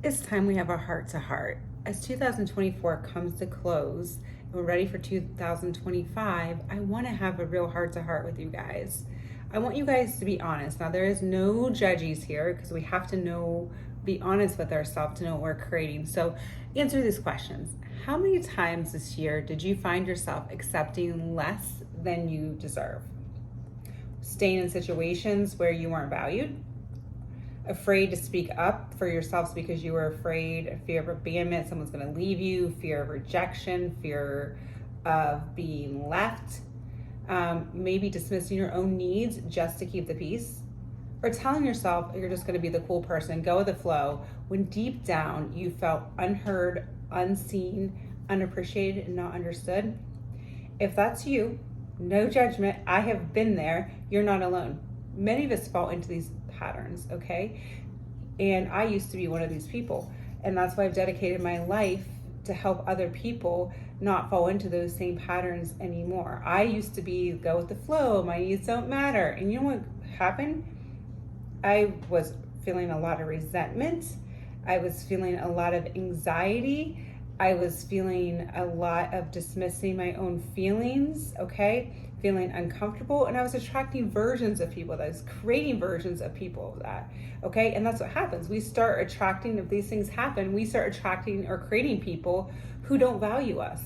It's time we have a heart to heart. As 2024 comes to close and we're ready for 2025, I want to have a real heart to heart with you guys. I want you guys to be honest. Now, there is no judges here because we have to be honest with ourselves to know what we're creating. So, answer these questions. How many times this year did you find yourself accepting less than you deserve? Staying in situations where you weren't valued? Afraid to speak up for yourselves because you were afraid, fear of abandonment, someone's going to leave you, fear of rejection, fear of being left, maybe dismissing your own needs just to keep the peace, or telling yourself you're just going to be the cool person, go with the flow, when deep down you felt unheard, unseen, unappreciated, and not understood. If that's you, no judgment, I have been there, you're not alone. Many of us fall into these patterns, okay? And I used to be one of these people. And that's why I've dedicated my life to help other people not fall into those same patterns anymore. I used to be go with the flow, my needs don't matter. And you know what happened? I was feeling a lot of resentment. I was feeling a lot of anxiety. I was feeling a lot of dismissing my own feelings, okay? Feeling uncomfortable, and I was attracting versions of people. I was creating versions of people of that, okay? And that's what happens. We start attracting, if these things happen, we start attracting or creating people who don't value us,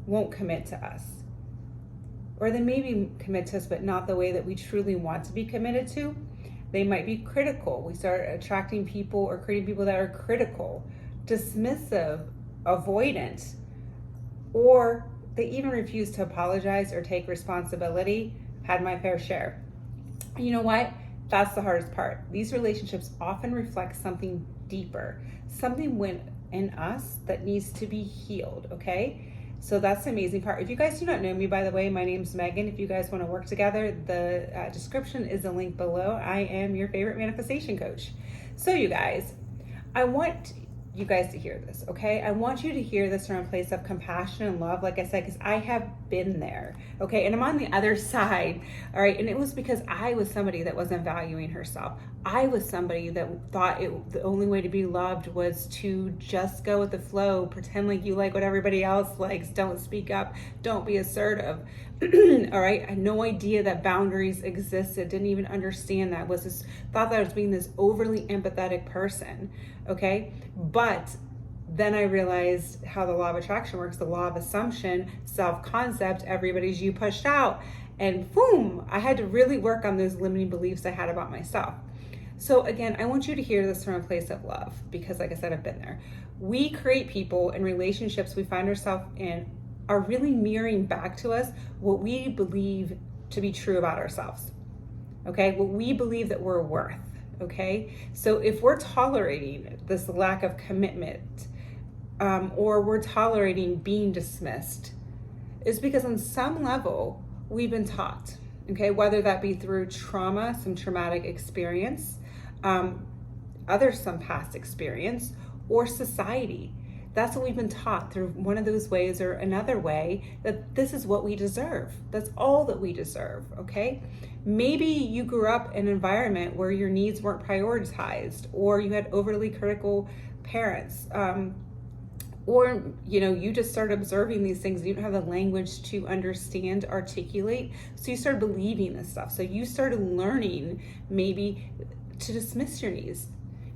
won't commit to us. Or they maybe commit to us, but not the way that we truly want to be committed to. They might be critical. We start attracting people or creating people that are critical, dismissive, avoidant, or they even refuse to apologize or take responsibility. Had my fair share. You know what? That's the hardest part. These relationships often reflect something deeper, something in us that needs to be healed, okay? So that's the amazing part. If you guys do not know me, by the way, my name's Megan. If you guys want to work together, the description is a link below. I am your favorite manifestation coach. So you guys, I want you guys to hear this, okay? I want you to hear this from a place of compassion and love, like I said, because I have been there, okay? And I'm on the other side, all right? And it was because I was somebody that wasn't valuing herself. I was somebody that thought the only way to be loved was to just go with the flow, pretend like you like what everybody else likes, don't speak up, don't be assertive, all right? I had no idea that boundaries existed, didn't even understand that, thought that I was being this overly empathetic person, okay? But then I realized how the law of attraction works, the law of assumption, self-concept, everybody's you pushed out. And boom, I had to really work on those limiting beliefs I had about myself. So again, I want you to hear this from a place of love, because like I said, I've been there. We create people and relationships we find ourselves in are really mirroring back to us what we believe to be true about ourselves, okay? What we believe that we're worth. Okay, so if we're tolerating this lack of commitment, or we're tolerating being dismissed, it's because on some level we've been taught, okay, whether that be through trauma, some traumatic experience, some past experience, or society. That's what we've been taught through one of those ways or another way, that this is what we deserve. That's all that we deserve, okay? Maybe you grew up in an environment where your needs weren't prioritized, or you had overly critical parents, or you just started observing these things. You don't have the language to understand, articulate, so you started believing this stuff. So you started learning maybe to dismiss your needs.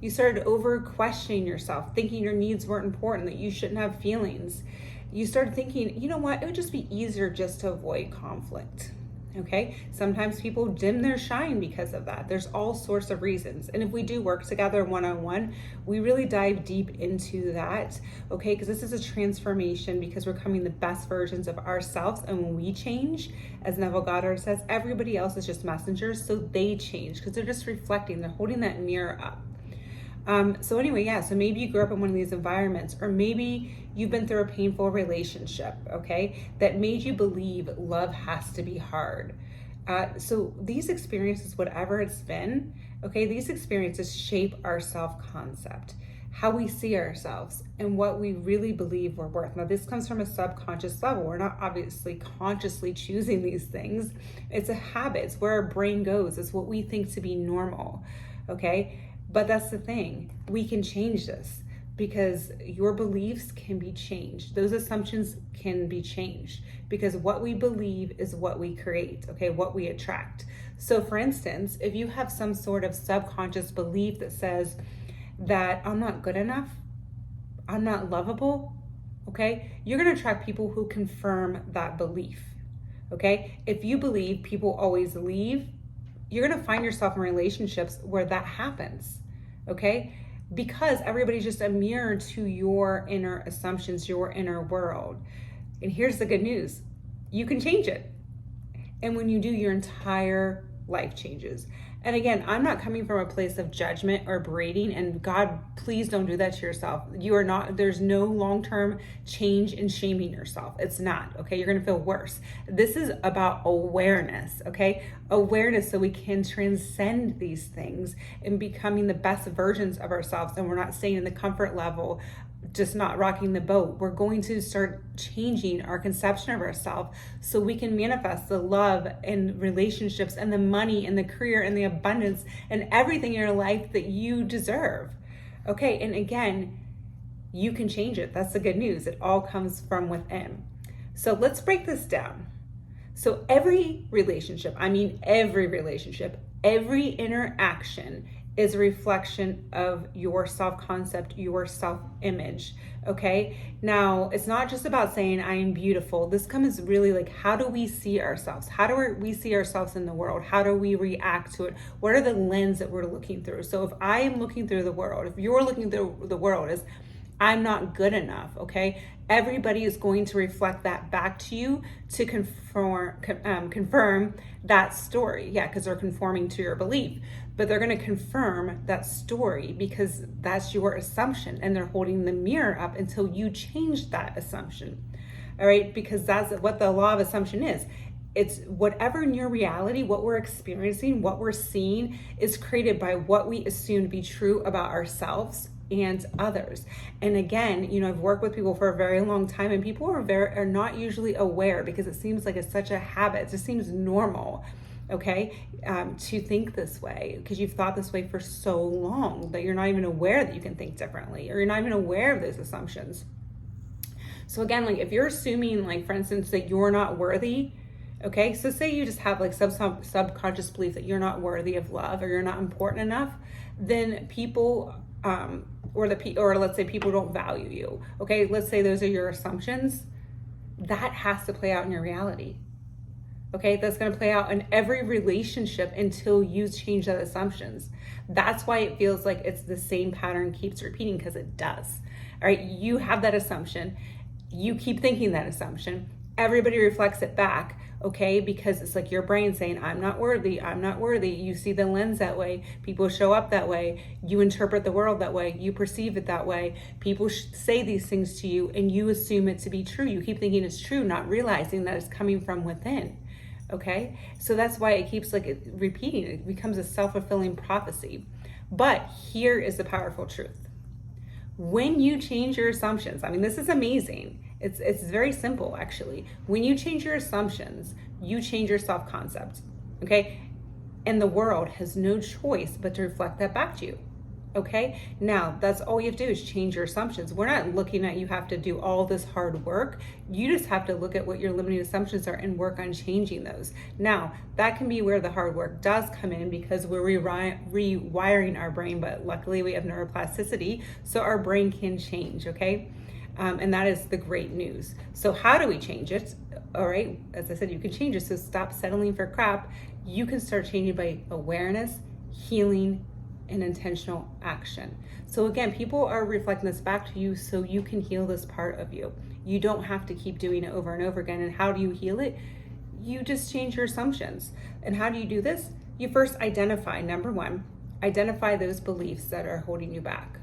You started over questioning yourself, thinking your needs weren't important, that you shouldn't have feelings. You started thinking, you know what, it would just be easier just to avoid conflict, okay? Sometimes people dim their shine because of that. There's all sorts of reasons. And if we do work together one-on-one, we really dive deep into that, okay? Because this is a transformation, because we're becoming the best versions of ourselves. And when we change, as Neville Goddard says, everybody else is just messengers, so they change because they're just reflecting, they're holding that mirror up. So maybe you grew up in one of these environments, or maybe you've been through a painful relationship, okay, that made you believe love has to be hard. So these experiences, whatever it's been, okay, these experiences shape our self-concept, how we see ourselves, and what we really believe we're worth. Now, this comes from a subconscious level. We're not obviously consciously choosing these things. It's a habit. It's where our brain goes. It's what we think to be normal, okay? But that's the thing. We can change this. because your beliefs can be changed. Those assumptions can be changed because what we believe is what we create, okay, what we attract. So for instance, if you have some sort of subconscious belief that says that I'm not good enough, I'm not lovable, okay, you're going to attract people who confirm that belief, okay? If you believe people always leave, you're going to find yourself in relationships where that happens, okay? Because everybody's just a mirror to your inner assumptions, your inner world. And here's the good news. You can change it. And when you do, your entire life changes. And again, I'm not coming from a place of judgment or berating, and God, please don't do that to yourself. You are not, there's no long-term change in shaming yourself. It's not, okay? You're gonna feel worse. This is about awareness, okay? Awareness so we can transcend these things and becoming the best versions of ourselves. And we're not staying in the comfort level, just not rocking the boat. We're going to start changing our conception of ourselves so we can manifest the love and relationships and the money and the career and the abundance and everything in your life that you deserve. Okay, and again, you can change it. That's the good news. It all comes from within. So let's break this down. So every relationship, every interaction is a reflection of your self-concept, your self-image, okay? Now, it's not just about saying I am beautiful. This comes really like, how do we see ourselves? How do we see ourselves in the world? How do we react to it? What are the lens that we're looking through? So if I am looking through the world, if you're looking through the world as I'm not good enough, okay? Everybody is going to reflect that back to you to confirm that story. Yeah, because they're conforming to your belief. But they're going to confirm that story because that's your assumption, and they're holding the mirror up until you change that assumption. All right, because that's what the law of assumption is. It's whatever in your reality, what we're experiencing, what we're seeing is created by what we assume to be true about ourselves and others. And again, I've worked with people for a very long time, and people are not usually aware because it seems like it's such a habit. It just seems normal, okay, to think this way because you've thought this way for so long that you're not even aware that you can think differently, or you're not even aware of those assumptions. So again, like if you're assuming, like for instance, that you're not worthy, okay, so say you just have like subconscious belief that you're not worthy of love or you're not important enough, then people or let's say people don't value you, okay, let's say those are your assumptions. That has to play out in your reality. Okay, that's going to play out in every relationship until you change that assumptions. That's why it feels like it's the same pattern keeps repeating, because it does. All right, you have that assumption. You keep thinking that assumption. Everybody reflects it back, okay, because it's like your brain saying, I'm not worthy, I'm not worthy. You see the lens that way. People show up that way. You interpret the world that way. You perceive it that way. People say these things to you and you assume it to be true. You keep thinking it's true, not realizing that it's coming from within. Okay, so that's why it keeps repeating. It becomes a self-fulfilling prophecy. But here is the powerful truth. When you change your assumptions, this is amazing. It's very simple, actually. When you change your assumptions, you change your self-concept, okay? And the world has no choice but to reflect that back to you, okay? Now, that's all you have to do is change your assumptions. We're not looking at you have to do all this hard work. You just have to look at what your limiting assumptions are and work on changing those. Now, that can be where the hard work does come in because we're rewiring our brain, but luckily we have neuroplasticity, so our brain can change, okay? And that is the great news. So how do we change it? All right, as I said, you can change it. So stop settling for crap. You can start changing by awareness, healing, and intentional action. So again, people are reflecting this back to you so you can heal this part of you. You don't have to keep doing it over and over again. And how do you heal it? You just change your assumptions. And how do you do this? You first identify, number one, identify those beliefs that are holding you back.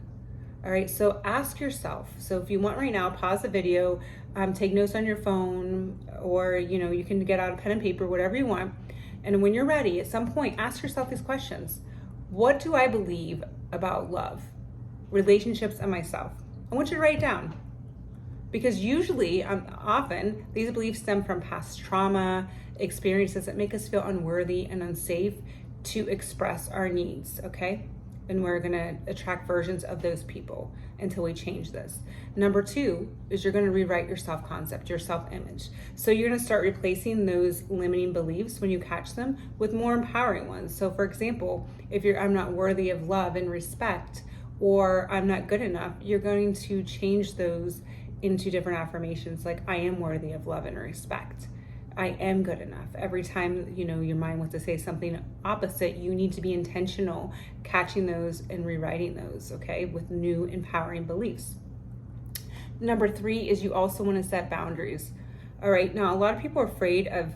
All right, so ask yourself. So if you want right now, pause the video, take notes on your phone, or you can get out a pen and paper, whatever you want. And when you're ready, at some point, ask yourself these questions. What do I believe about love, relationships, and myself? I want you to write it down. Because usually, often, these beliefs stem from past trauma, experiences that make us feel unworthy and unsafe to express our needs, okay? and we're going to attract versions of those people until we change this. Number 2 is you're going to rewrite your self-concept, your self-image. So you're going to start replacing those limiting beliefs when you catch them with more empowering ones. So for example, if I'm not worthy of love and respect, or I'm not good enough, you're going to change those into different affirmations like I am worthy of love and respect. I am good enough. Every time, your mind wants to say something opposite, you need to be intentional, catching those and rewriting those, okay, with new empowering beliefs. Number 3 is you also want to set boundaries. All right, now a lot of people are afraid of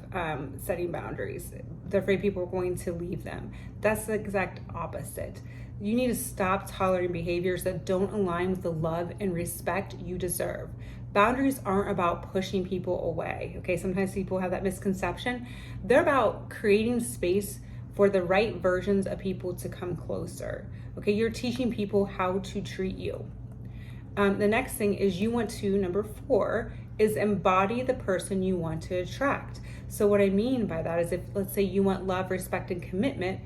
setting boundaries. They're afraid people are going to leave them. That's the exact opposite. You need to stop tolerating behaviors that don't align with the love and respect you deserve. Boundaries aren't about pushing people away, okay? Sometimes people have that misconception. They're about creating space for the right versions of people to come closer, okay? You're teaching people how to treat you. The next thing is you want to, number 4, is embody the person you want to attract. So what I mean by that is if, let's say you want love, respect, and commitment,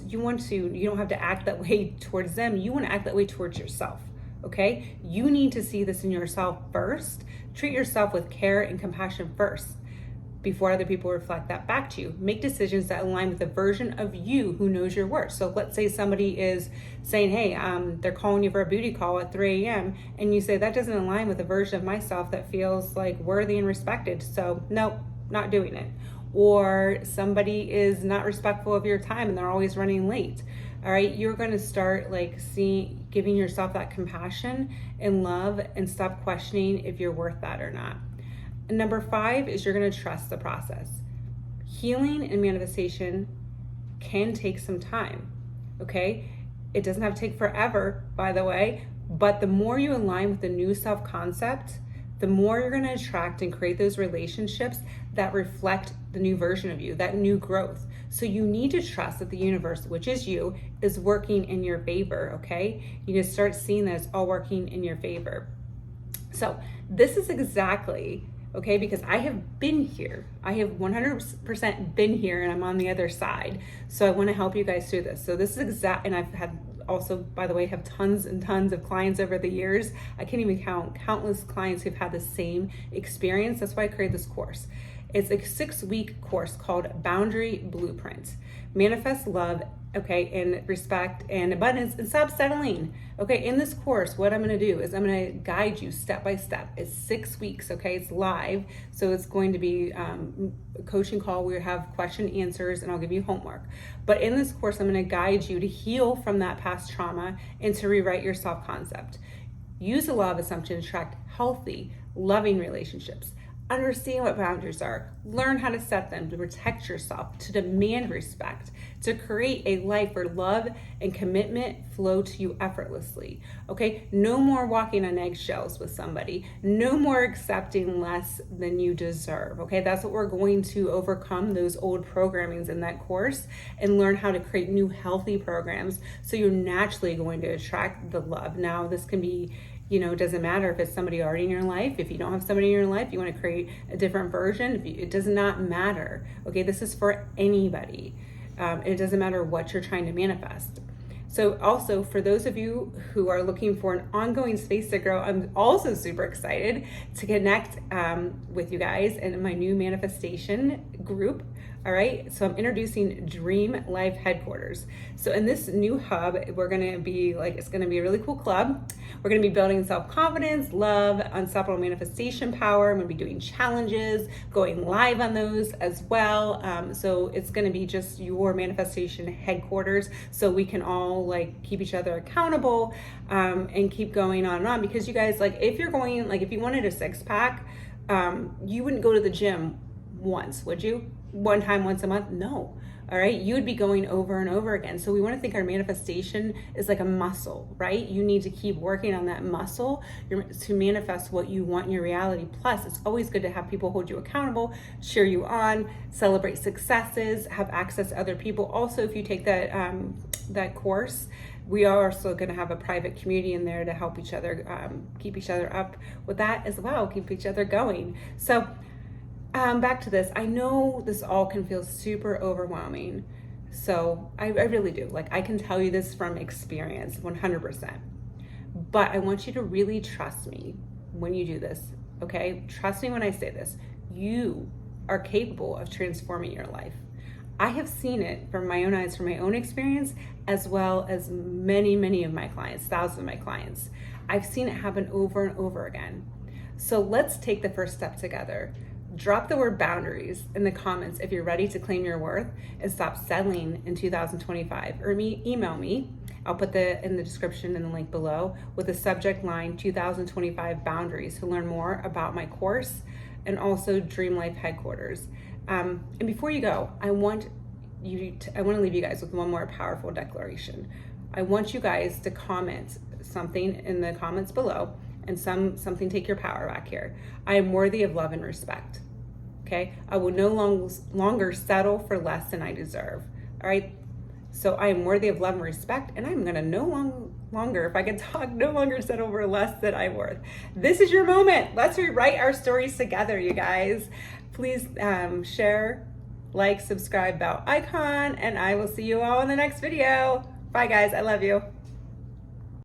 you don't have to act that way towards them. You want to act that way towards yourself, okay? You need to see this in yourself first. Treat yourself with care and compassion first before other people reflect that back to you. Make decisions that align with the version of you who knows your worth. So let's say somebody is saying, hey, they're calling you for a booty call at 3 a.m. and you say, that doesn't align with the version of myself that feels like worthy and respected. So nope, not doing it. Or somebody is not respectful of your time and they're always running late. All right, you're going to start giving yourself that compassion and love and stop questioning if you're worth that or not. And number 5 is you're going to trust the process. Healing and manifestation can take some time, okay? It doesn't have to take forever, by the way, but the more you align with the new self-concept, the more you're going to attract and create those relationships that reflect the new version of you, that new growth. So you need to trust that the universe, which is you, is working in your favor, okay? You need to start seeing that it's all working in your favor. So this is exactly, okay, because I have been here. I have 100% been here and I'm on the other side. So I want to help you guys through this. So this is and I've had also, by the way, have tons and tons of clients over the years. I can't even count countless clients who've had the same experience. That's why I created this course. It's a 6-week course called Boundary Blueprint. Manifest love, okay, and respect and abundance and stop settling. Okay, in this course, what I'm going to do is I'm going to guide you step by step. It's 6 weeks, okay? It's live, so it's going to be a coaching call where we have question answers and I'll give you homework. But in this course, I'm going to guide you to heal from that past trauma and to rewrite your self-concept. Use the law of assumption to attract healthy, loving relationships. Understand what boundaries are, learn how to set them, to protect yourself, to demand respect, to create a life where love and commitment flow to you effortlessly, okay? No more walking on eggshells with somebody, no more accepting less than you deserve, okay? That's what we're going to overcome, those old programmings in that course, and learn how to create new healthy programs so you're naturally going to attract the love. Now, this can be, it doesn't matter if it's somebody already in your life. If you don't have somebody in your life, you want to create a different version. It does not matter. Okay, this is for anybody. It doesn't matter what you're trying to manifest. So also for those of you who are looking for an ongoing space to grow, I'm also super excited to connect with you guys in my new manifestation group. All right, so I'm introducing Dream Life Headquarters. So in this new hub, we're gonna be it's gonna be a really cool club. We're gonna be building self-confidence, love, unstoppable manifestation power. I'm gonna be doing challenges, going live on those as well. So it's gonna be just your manifestation headquarters so we can all keep each other accountable and keep going on and on. Because you guys, if you're going, if you wanted a 6-pack, you wouldn't go to the gym once, would you? One time, once a month? No. All right, you would be going over and over again. So we want to think our manifestation is like a muscle, right? You need to keep working on that muscle to manifest what you want in your reality. Plus, it's always good to have people hold you accountable, cheer you on, celebrate successes, have access to other people. Also, if you take that course, we are also going to have a private community in there to help each other, keep each other up with that as well, keep each other going. So back to this. I know this all can feel super overwhelming. So I really do. Like, I can tell you this from experience, 100%. But I want you to really trust me when you do this, okay? Trust me when I say this. You are capable of transforming your life. I have seen it from my own eyes, from my own experience, as well as many, many of my clients, thousands of my clients. I've seen it happen over and over again. So let's take the first step together. Drop the word boundaries in the comments if you're ready to claim your worth and stop settling in 2025. Or email me. I'll put in the description and the link below with the subject line 2025 boundaries to learn more about my course and also Dream Life headquarters. And before you go, I want to leave you guys with one more powerful declaration. I want you guys to comment something in the comments below and something take your power back here. I am worthy of love and respect. Okay? I will no longer settle for less than I deserve. All right? So I am worthy of love and respect, and I'm gonna no longer, if I can talk, no longer settle for less than I'm worth. This is your moment. Let's rewrite our stories together, you guys. Please share, like, subscribe, bell icon, and I will see you all in the next video. Bye guys, I love you.